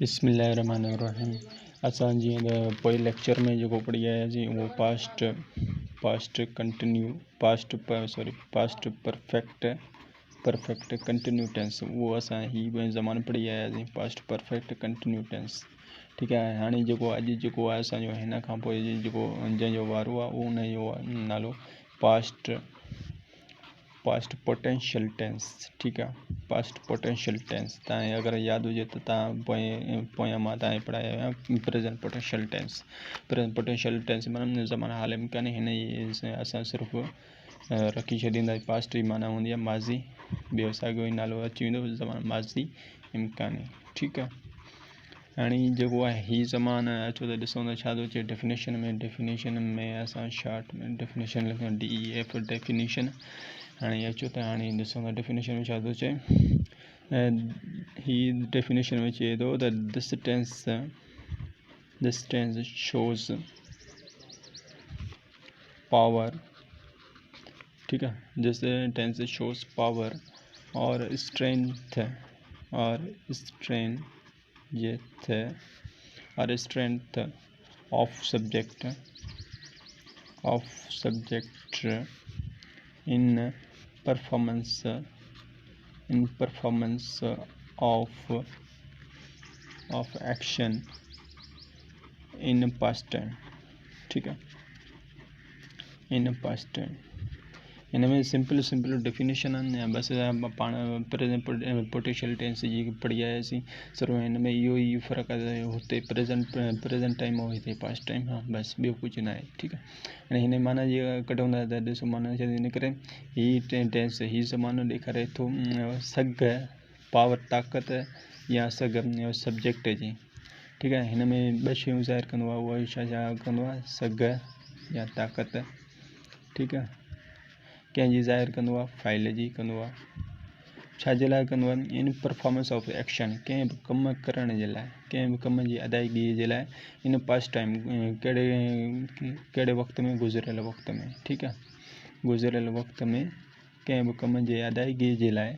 बिस्मिल्लाहिर्रहमानिर्रहीम। असां जीअं त पोइ लेक्चर में जेको पढ़ी आयासीं उहो पास्ट परफेक्ट कंटिन्यू टेंस, उहो असां हीअ ज़मानो पढ़ी आयासीं पास्ट परफेक्ट कंटिन्यू टेंस। ठीकु आहे। हाणे जेको अॼु जेको आहे असांजो हिन खां पोइ जेको जंहिंजो वारो आहे उहो उनजो नालो पास्ट पोटेंशियल टेंस। ठीकु आहे। पास्ट पोटेंशियल टेंस तव्हांखे अगरि यादि हुजे त तव्हां पोयां मां तव्हांखे पढ़ायो आहियां present potential tense. Present potential tense माना ज़माना हाल इम्कानी, हिन जी असां सिर्फ़ु रखी छॾींदा। पास्ट जी माना हूंदी आहे माज़ी, ॿियो साॻियो ई नालो अची वेंदो ज़माना माज़ी इम्कानी। ठीकु आहे। हाणे जेको आहे हीअ ज़माना अचो त ॾिसूं त छा थो अचे डेफिनेशन में असां शॉर्ट में डेफिनेशन लिखूं DEF डेफिनेशन। हाणे अचो त हाणे ॾिसूं था डेफिनेशन में छा थो चए। ही डेफिनेशन में चए थो त दिस टेंस शोज़ पावर। ठीकु आहे। दिस टेंस शोज़ पावर और strength of subject in performance of action in past time। ठीक है। इन पास्ट टाइम हिन में सिंपल डेफिनेशन आहिनि। बसि पाण प्रेज़ेंट पोटेंशियल टेंस जी पढ़ी आयासीं। सिर्फ़ु हिन में इहो ई फ़र्क़ु आहे, हुते प्रेज़ेंट टाइम ऐं हिते पास्ट टाइम। हा बसि, ॿियो कुझु न आहे। ठीकु आहे। हाणे हिन माना जी कढूं था त ॾिसो माना छा इन करे हीअ टेंस हीअ ज़मानो ॾेखारे थो सघ, पावर ताक़त या सघ सब्जेक्ट जी। ठीकु आहे। हिन में ॿ शयूं ज़ाहिर कंदो आहे, उहा छा कंदो आहे, सघ या ताक़त। ठीकु आहे। कंहिंजी ज़ाहिर कंदो आहे, फाइल जी कंदो आहे। छाजे लाइ कंदो आहे, इन परफॉर्मेंस ऑफ एक्शन, कंहिं बि कमु करण जे लाइ, कंहिं बि कम जी अदायगी जे लाइ। इन पास्ट टाइम कहिड़े वक़्त में, गुज़िरियल वक़्त में। ठीकु आहे। गुज़िरियल वक़्त में कंहिं बि कम जे अदायगी जे लाइ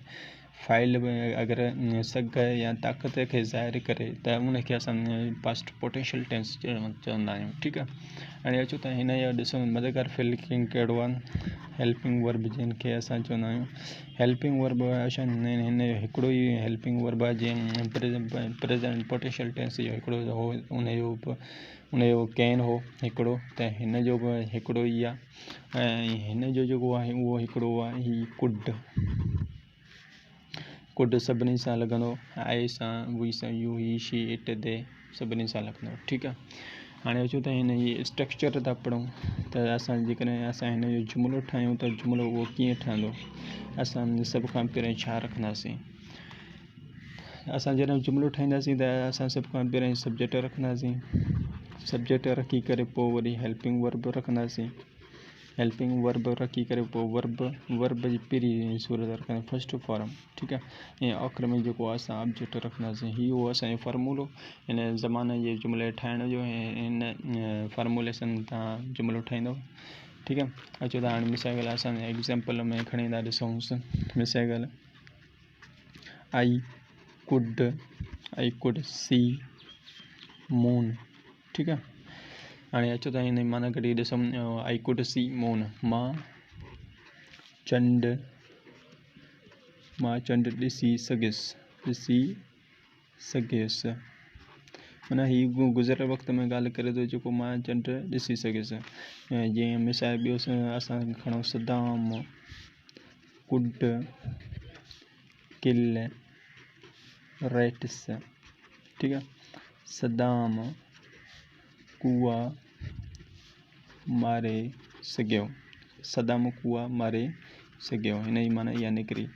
फाइल अगरि सघ या ताक़त खे ज़ाहिर करे त उनखे असां पास्ट पोटेंशियल टेंस चवंदा आहियूं। ठीकु आहे। हाणे अचो त हिन जो ॾिसो मददगार फ़ेल कहिड़ो आहे, हेल्पिंग वर्ब जिनखे असां चवंदा आहियूं। हेल्पिंग वर्ब हिन जो हिकिड़ो ई हेल्पिंग वर्ब आहे, जीअं प्रेज़ेंट पोटेंशियल टेंस जो हिकिड़ो हो, उनजो कैन हो हिकिड़ो, त हिन जो बि हिकिड़ो ई आहे। ऐं हिन जो जेको आहे उहो हिकिड़ो आहे ही कुड सभिनी सां लॻंदो, आई सां, वी सां, यू, ही, शी, इट, दे सभिनी सां लॻंदो। ठीकु आहे। हाणे अचो त हिन जी स्ट्रक्चर था पढ़ूं त असां जेकॾहिं असां हिन जो जुमिलो ठाहियूं त जुमिलो उहो कीअं ठहंदो। असां सभ खां पहिरियों छा रखंदासीं, असां जॾहिं जुमिलो ठाहींदासीं त असां सभ खां पहिरियों सब्जेक्ट रखंदासीं। सब्जेक्ट रखी करे पोइ वरी हेल्पिंग वर्ब रखंदासीं। हेल्पिंग वर्ब रखी करे पोइ वर्ब जी पहिरीं सूरत रखंदासीं, फर्स्ट फॉर्म। ठीकु आहे। ऐं आख़िर में जेको असां ऑब्जेक्ट रखंदासीं। हीअ उहो असांजो फार्मूलो हिन ज़माने जे जुमिले ठाहिण जो। ऐं हिन फार्मूलेशन तव्हां जुमिलो ठाहींदव। ठीकु आहे। अचो त हाणे मिसाल असां एग्ज़ाम्पल में खणी था ॾिसूंसि। मिसाल आई कुड सी मून। ठीकु आहे। हाणे अचो त हिन माना कढी ॾिसूं। आई कुड सी मून, मां चंड ॾिसी सघियसि। माना हीअ गुज़िरियल वक़्त में ॻाल्हि करे थो, जेको मां चंड ॾिसी सघियसि। जीअं मिसाल ॿियो असां खणूं, सदाम कुड किल रैट्स। ठीकु आहे। सदाम कुआ मारे सघियो। हिन जी माना इहा निकिती।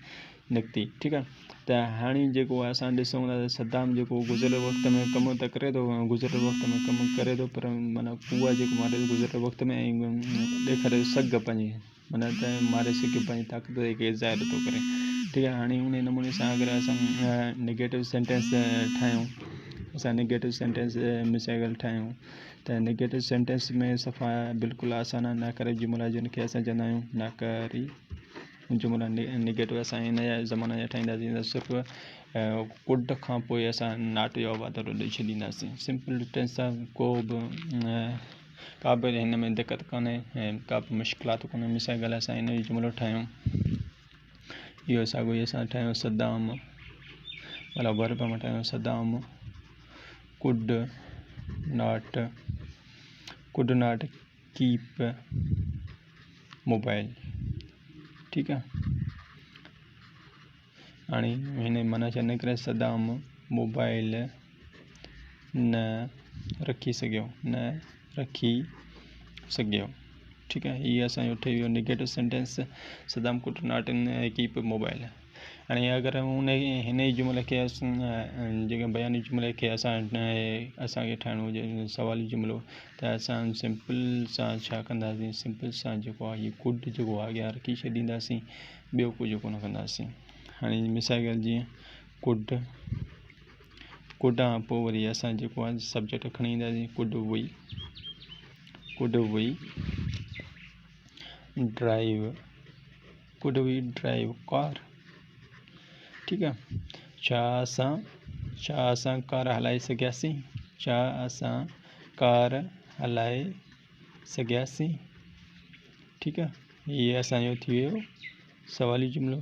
ठीकु आहे। त हाणे जेको आहे असां ॾिसूं था त सदाम जेको गुज़िरियल वक़्त में कमु त करे थो, पर माना कुआ जेको मारे थो गुज़िरियल वक़्त में, ऐं ॾेखारे सघ पंहिंजी, माना त मारे सघियो, पंहिंजी ताक़त खे ज़ाहिर थो करे। ठीकु आहे। हाणे उन नमूने सां अगरि असां नेगेटिव सेंटेंस ठाहियूं त नेगेटिव सेंटेंस में सफ़ा बिल्कुलु आसान आहे। नाकारी जुमिला जिनखे असां चवंदा आहियूं, नाकारी जुमिला नेगेटिव असां हिन जा ज़माने जा ठाहींदासीं त सिर्फ़ु कुड खां पोइ असां नाट जो वाधारो ॾेई छॾींदासीं। सिंपल टेंस सां को बि का बि हिन में दिक़त कोन्हे ऐं का बि मुश्किलात कोन्हे। मिसाल ॻाल्हि असां हिन जो जुमिलो ठाहियूं, इहो साॻियो ई असां ठाहियूं सदाम, मतिलबु वर्ब में ठाहियूं Saddam could not keep mobile. ठीकु आहे, हाणे हिन माना छा निकिरे सदाम मोबाइल न रखी सघियो। ठीकु आहे, हीअ असांजो ठही वियो negative sentence, Saddam could not keep mobile. हाणे अगरि हिन ई जुमिले खे जेके बयानी जुमिले खे असांखे ठाहिणो हुजे सवाली जुमिलो, त असां सिंपल सां छा कंदासीं, सिंपल सां जेको आहे हीअ कुड जेको आहे अॻियां रखी छॾींदासीं, ॿियो कुझु कोन कंदासीं। हाणे मिसाल ॻाल्हि जीअं कुड खां पोइ वरी असां जेको आहे सब्जेक्ट खणी ईंदासीं, कुड वी ड्राइव कार। ठीकु आहे, छा असां कार हलाए सघियासीं। ठीकु आहे, हीअ असांजो थी वियो सवाली जुमिलो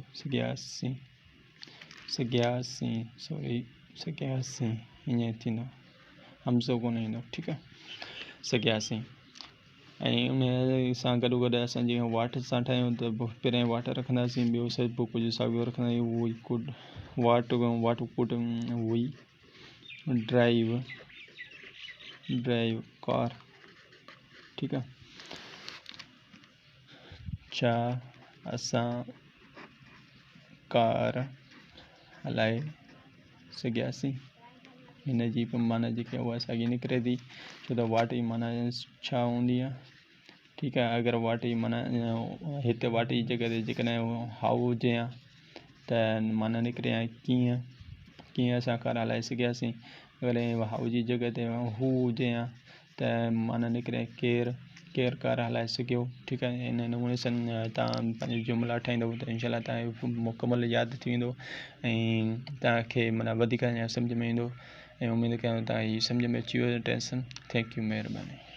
सघियासीं हीअं थींदो, हमज़ो कोन ईंदो। ठीकु आहे, सघियासीं। ऐं उन सां गॾो गॾु असां जीअं वाट सां ठाहियूं त पहिरियों वाट रखंदासीं, ॿियो सभु कुझु साॻियो रखंदासीं, वी कुड ड्राइव कार। ठीकु आहे, छा असां कार हलाए सघियासीं, हिन जी माना जेकी आहे उहा साॻी निकिरे थी, छो त वाट जी माना छा हूंदी आहे। ठीकु आहे, अगरि वाट जी माना हिते वाट जी जॻह ते जेकॾहिं हाउ हुजे हा त माना निकिरे हा कीअं असां कार हलाए सघियासीं। अगरि हाउ जी जॻह ते हू हुजे हा त माना निकिरे केरु कार हलाए सघियो। ठीकु आहे, इन नमूने सां तव्हां पंहिंजा जुमिला ठाहींदव त इनशाला तव्हांजो मुकमल यादि थी वेंदो ऐं तव्हांखे माना वधीक अञा सम्झ में ईंदो। ऐं उमेदु कयूं तव्हां हीअ सम्झ में अची वियो टेंशन। थैंक यू, महिरबानी।